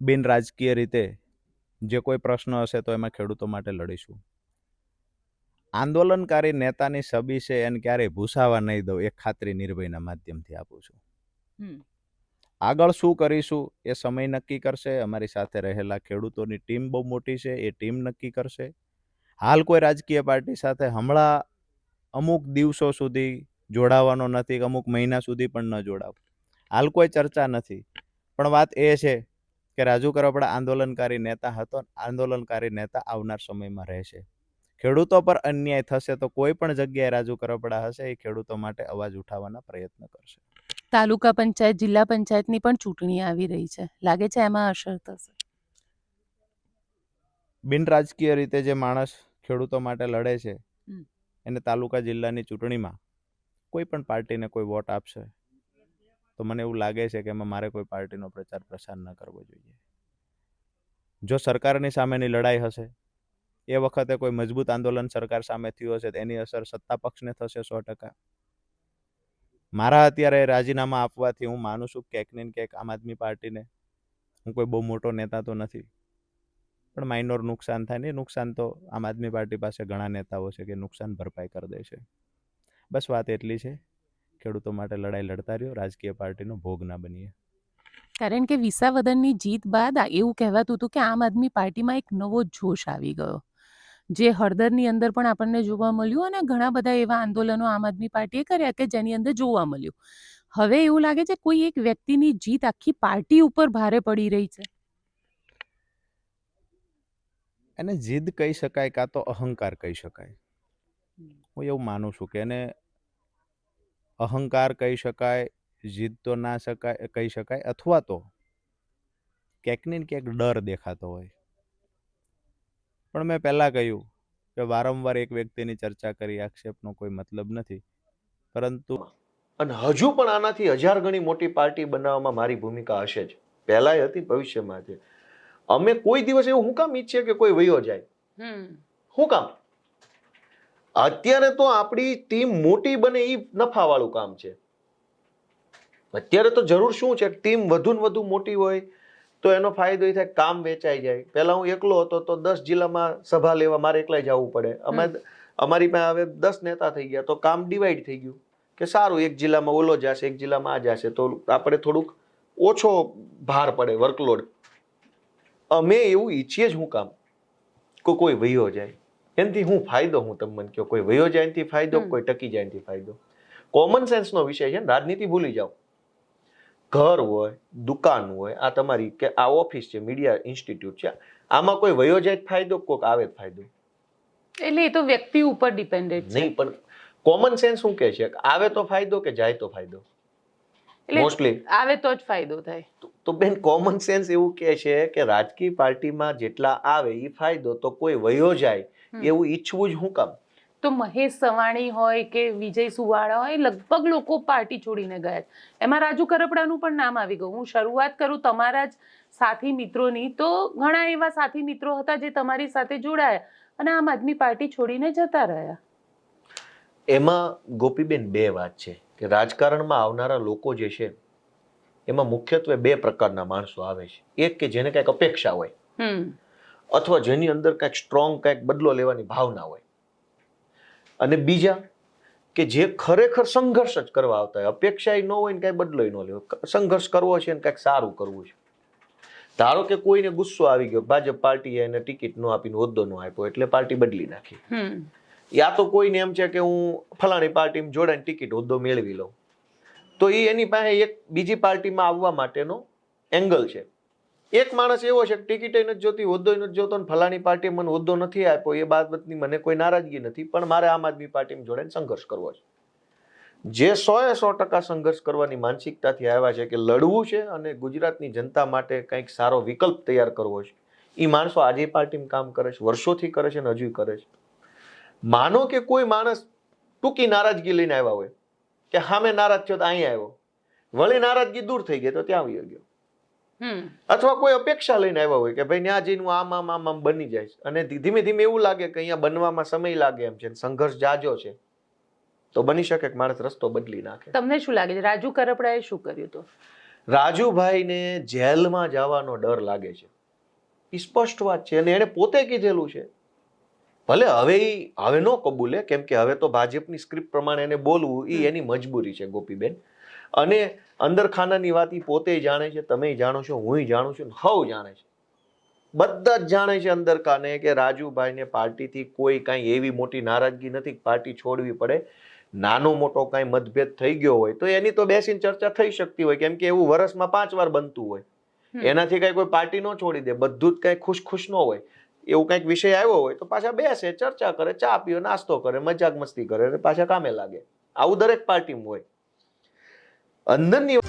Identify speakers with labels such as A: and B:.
A: બિન રાજકીય રીતે જે કોઈ પ્રશ્ન હશે તો એમાં ખેડૂતો માટે લડીશું. આંદોલનકારી નેતાની છબી છે એને ક્યારેય ભૂસાવા નહીં દઉં, એક ખાતરી નિર્ભયના માધ્યમથી આપું છું. આગળ શું કરીશું એ સમય નક્કી કરશે. અમારી સાથે રહેલા ખેડૂતોની ટીમ બહુ મોટી છે, એ ટીમ નક્કી કરશે. હાલ કોઈ રાજકીય પાર્ટી સાથે હમણાં અમુક દિવસો સુધી જોડાવાનો નથી, અમુક મહિના સુધી પણ ન જોડાવ. હાલ કોઈ ચર્ચા નથી. પણ વાત એ છે કે રાજુ કરપડા આંદોલનકારી નેતા હતો, આંદોલનકારી નેતા આવનાર સમયમાં રહેશે. ખેડૂતો પર અન્યાય થશે તો કોઈ પણ જગ્યાએ રાજુ કરપડા હશે, એ ખેડૂતો માટે અવાજ ઉઠાવવાના પ્રયત્ન કરશે.
B: તાલુકા પંચાયત, જિલ્લા પંચાયતની પણ ચૂંટણી આવી રહી છે, લાગે છે એમાં અસર થશે?
A: બિન રાજકીય રીતે જે માણસ ખેડૂતો માટે લડે છે એને તાલુકા જિલ્લાની ચૂંટણીમાં કોઈ પણ પાર્ટીને કોઈ વોટ આપશે તો મને એવું લાગે છે કે એમાં મારે કોઈ પાર્ટીનો પ્રચાર પ્રસાર ન કરવો જોઈએ. જો સરકારની સામેની લડાઈ હશે, એ વખતે કોઈ મજબૂત આંદોલન સરકાર સામે થયું હશે તો એની અસર સત્તા પક્ષને થશે 100%. મારા અત્યારે રાજીનામા આપવાથી હું માનું છું ક્યાંક ને ક્યાંક આમ આદમી પાર્ટીને, હું કોઈ બહુ મોટો નેતા તો નથી, પણ માઇનોર નુકસાન થાય ને, નુકસાન તો આમ આદમી પાર્ટી પાસે ઘણા નેતાઓ છે કે નુકસાન ભરપાઈ કરી દે છે. બસ વાત એટલી છે, ખેડૂતો માટે લડાઈ લડતા રહ્યો, રાજકીય પાર્ટીનો ભોગ ના બનીએ.
B: કારણ કે વિસાવદનની જીત બાદ એવું કહેવાતું હતું કે આમ આદમી પાર્ટીમાં એક નવો જોશ આવી ગયો, જે હળદરની અંદર પણ આપણને જોવા મળ્યું અને ઘણા બધા એવા આંદોલનો આમ આદમી પાર્ટીએ કર્યા કે જેની અંદર જોવા મળ્યું. હવે એવું લાગે છે કોઈ એક વ્યક્તિની જીત આખી પાર્ટી ઉપર ભારે પડી રહી છે.
A: એને જીદ કહી શકાય કાં તો અહંકાર કહી શકાય. હું એવું માનું છું કે એને અહંકાર કહી શકાય, જીદ તો ના શકાય કહી શકાય, અથવા તો ક્યાંક ને ક્યાંક ડર દેખાતો હોય. પણ મેં પહેલા કહ્યું કે વારંવાર એક વ્યક્તિની ચર્ચા કરી આક્ષેપનો કોઈ મતલબ નથી, પરંતુ
C: અને હજુ પણ આનાથી 1000 ગણી મોટી પાર્ટી બનાવવામાં મારી ભૂમિકા હશે જ, પહેલાય હતી, ભવિષ્યમાં છે. અમે કોઈ દિવસ એવું હું કામ ઈચ્છીએ કે કોઈ વયો જાય? શું કામ? અત્યારે તો આપણી ટીમ મોટી બને એ નફાવાળું કામ છે. અત્યારે તો જરૂર શું છે, ટીમ વધુ ને વધુ મોટી હોય તો એનો ફાયદો એ થાય કામ વેચાઈ જાય. પહેલા હું એકલો હતો તો 10 જિલ્લામાં સભા લેવા મારે એકલાય જવું પડે. અમારી પાસે હવે 10 નેતા થઈ ગયા તો કામ ડિવાઈડ થઈ ગયું કે સારું, એક જિલ્લામાં ઓલો જશે, એક જિલ્લામાં આ જશે, તો આપણે થોડુંક ઓછો ભાર પડે, વર્કલોડ. અમે એવું ઈચ્છીએ જ હું કામ કોઈ વયો જાય? એનાથી હું ફાયદો? હું તમને કહો, કોઈ વયો જાય એનાથી ફાયદો, કોઈ ટકી જાય એનાથી ફાયદો? કોમન સેન્સનો વિષય છે, રાજનીતિ ભૂલી જાઓ. ઘર હોય, દુકાન હોય, આ તમારી કે આ ઓફિસ છે, મીડિયા ઇન્સ્ટિટ્યૂટ છે, આમાં કોઈ વયો જાય ફાયદો, કોઈક આવે ફાયદો.
B: એટલે એ તો વ્યક્તિ ઉપર ડિપેન્ડેન્ટ છે.
C: નહીં, પણ કોમન સેન્સ શું કહે છે? આવે તો ફાયદો કે જાય તો ફાયદો? મોસ્ટલી
B: આવે તો જ ફાયદો થાય.
C: તો બેન, કોમન સેન્સ એવું કહે છે કે રાજકીય પાર્ટીમાં જેટલા આવે એ ફાયદો, તો કોઈ વયો જાય એવું ઈચ્છવું જ હું કામ?
B: તો મહેશ સવાણી હોય કે વિજય સુવાળા હોય, લગભગ લોકો પાર્ટી છોડીને ગયા. એમાં રાજુ કરપડાનું પણ નામ આવી ગયું. હું શરૂઆત કરું તમારા જ સાથી મિત્રોની, તો ઘણા એવા સાથી મિત્રો હતા જે તમારી સાથે જોડાયા અને આમ આદમી પાર્ટી છોડીને જતા રહ્યા.
C: એમાં ગોપીબેન બે વાત છે કે રાજકારણમાં આવનારા લોકો જે છે એમાં મુખ્યત્વે બે પ્રકારના માણસો આવે છે. એક કે જેને કંઈક અપેક્ષા હોય, અથવા જેની અંદર કંઈક સ્ટ્રોંગ કંઈક બદલો લેવાની ભાવના હોય, અને બીજા કે જે ખરેખર સંઘર્ષ જ કરવા આવતા હોય. અપેક્ષા ન હોય ને કઈ બદલો ન લેવો, સંઘર્ષ કરવો છે ને કંઈક સારું કરવું છે. ધારો કે કોઈને ગુસ્સો આવી ગયો, ભાજપ પાર્ટીએ એને ટિકિટ ન આપીને હોદ્દો ન આપ્યો એટલે પાર્ટી બદલી નાખી. યા તો કોઈને એમ છે કે હું ફલાણી પાર્ટીમાં જોડાઈને ટિકિટ હોદ્દો મેળવી લઉં, તો એ એની પાસે એક બીજી પાર્ટીમાં આવવા માટેનો એંગલ છે. એક માણસ એવો છે કે ટિકિટ નથી જોતી, હોદ્દો નથી જોતો, ને ફલાણી પાર્ટીએ મને હોદ્દો નથી આપ્યો, એ બાબતની મને કોઈ નારાજગી નથી, પણ મારે આમ આદમી પાર્ટીમાં જોડાઈને સંઘર્ષ કરવો છે. જે 100% સંઘર્ષ કરવાની માનસિકતાથી આવ્યા છે કે લડવું છે અને ગુજરાતની જનતા માટે કંઈક સારો વિકલ્પ તૈયાર કરવો છે, એ માણસો આજે પાર્ટીમાં કામ કરે છે, વર્ષોથી કરે છે અને હજુ કરે છે. માનો કે કોઈ માણસ ટૂંકી નારાજગી લઈને આવ્યા હોય કે સામે નારાજ થયો તો અહીંયા આવ્યો, વળી નારાજગી દૂર થઈ ગઈ તો ત્યાં આવી ગયો, અથવા કોઈ અપેક્ષા લઈને આવ્યા હોય કે ભાઈ ત્યાં જઈને આમ આમ આમ આમ બની જાય અને ધીમે ધીમે એવું લાગે કે અહીંયા બનવામાં સમય લાગે એમ છે, સંઘર્ષ જાજો છે, તો બની શકે કે માણસ રસ્તો બદલી નાખે.
B: તમને શું લાગે છે રાજુ કરપડાએ શું કર્યું હતું?
C: રાજુભાઈને જેલમાં જવાનો ડર લાગે છે, એ સ્પષ્ટ વાત છે, અને એણે પોતે કીધેલું છે. ભલે હવે ન કબૂલે, કેમ કે હવે તો ભાજપની સ્ક્રિપ્ટ પ્રમાણે એને બોલવું એ એની મજબૂરી છે ગોપીબેન. અને અંદર ખાનાની વાત એ પોતે જાણે છે, તમે જાણો છો, હું જાણું છું, હવ જાણે છે, બધા જ જાણે છે અંદર કાને કે રાજુભાઈને પાર્ટીથી કોઈ કાંઈ એવી મોટી નારાજગી નથી પાર્ટી છોડવી પડે. નાનો મોટો કાંઈ મતભેદ થઈ ગયો હોય તો એની તો બેસીને ચર્ચા થઈ શકતી હોય, કેમ કે એવું વર્ષમાં 5 વાર બનતું હોય. એનાથી કઈ કોઈ પાર્ટી ન છોડી દે, બધું જ કઈ ખુશ ન હોય. એવું કઈક વિષય આવ્યો હોય તો પાછા બેસે, ચર્ચા કરે, ચા પીવે, નાસ્તો કરે, મજાક મસ્તી કરે અને પાછા કામે લાગે. આવું દરેક પાર્ટીમાં હોય. અંદરની